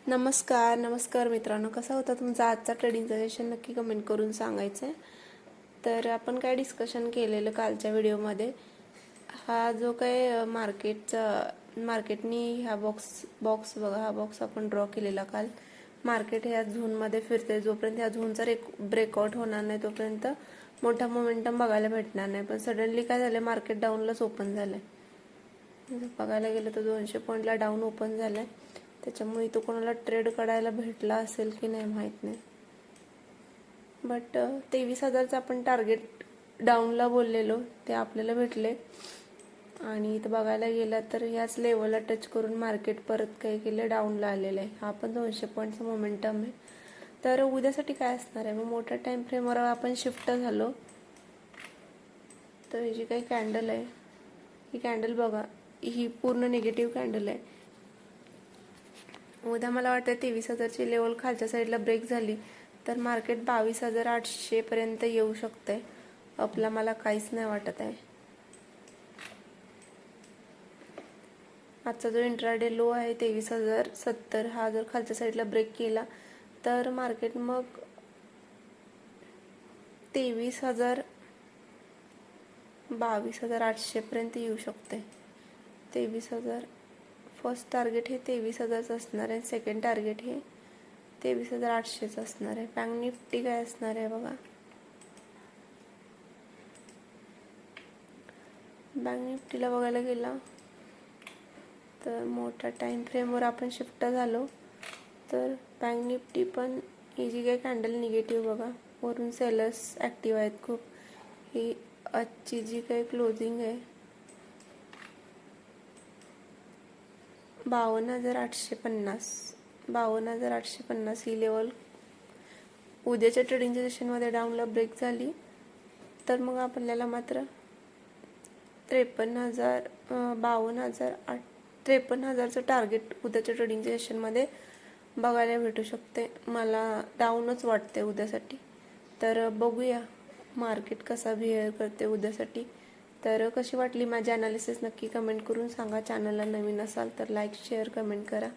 नमस्कार मित्रांनो, कसा होता तुमचा आजचा ट्रेडिंगचा सेशन नक्की कमेंट करून सांगायचं आहे. तर आपण काय डिस्कशन केलेलं कालच्या व्हिडिओमध्ये, हा जो काय मार्केटनी हा बॉक्स बघा, हा बॉक्स आपण ड्रॉ केलेला काल. मार्केट ह्या झोनमध्ये फिरते, जोपर्यंत ह्या झोनचा ब्रेकआउट होणार नाही तोपर्यंत मोठा मोमेंटम बघायला भेटणार नाही. पण सडनली काय झालं, मार्केट डाऊनलाच ओपन झालंय. बघायला गेलं तर 200 पॉईंटला डाऊन ओपन झालाय. त्याच्यामुळे तो कोणाला ट्रेड करायला भेटला असेल की नाही माहीत नाही. बट 23,000चं आपण टार्गेट डाऊनला बोललेलो ते आपल्याला भेटले. आणि इथं बघायला गेलं तर ह्याच लेवलला टच करून मार्केट परत काही केलं, डाऊनला आलेलं आहे. हा पण 200 पॉईंटचा मोमेंटम आहे. तर उद्यासाठी काय असणार आहे, मग मोठ्या टाइम फ्रेमवर आपण शिफ्ट झालो. तर ही जी काही कॅन्डल आहे, ही कॅन्डल बघा, ही पूर्ण निगेटिव्ह कॅन्डल आहे. उद्या मला वाटतं 23,000ची लेवल खालच्या साईडला ब्रेक झाली तर मार्केट 22,800 पर्यंत येऊ शकते. आपला मला काहीच नाही वाटत आहे. आजचा जो इंट्राडे लो आहे 23,070, हा जर खालच्या साईडला ब्रेक केला तर मार्केट मग 22,800 पर्यंत येऊ शकते. 23,000 फर्स्ट टार्गेट हे 23,000चं असणार आहे. सेकंड टार्गेट हे 23,800चं असणार आहे. बँक निफ्टी काय असणार आहे बघा. बँक निफ्टीला बघायला गेला तर मोठ्या टाइम फ्रेमवर आपण शिफ्ट झालो तर बँक निफ्टी पण ही जी काही कॅन्डल निगेटिव्ह बघा, वरून सेलर्स ॲक्टिव्ह आहेत खूप. ही आजची जी काही क्लोजिंग आहे 52,850 ही लेवल उद्याच्या ट्रेडिंगच्या सेशनमध्ये डाऊनला ब्रेक झाली तर मग आपल्याला मात्र 53,000चं टार्गेट उद्याच्या ट्रेडिंगच्या सेशनमध्ये बघायला भेटू शकते. मला डाऊनच वाटते उद्यासाठी. तर बघूया मार्केट कसा बिहेव करते उद्यासाठी. तर कशी वाटली माझी ॲनालिसिस नक्की कमेंट करून सांगा. चॅनलला नवीन असाल तर लाईक शेअर कमेंट करा.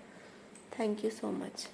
Thank you so much.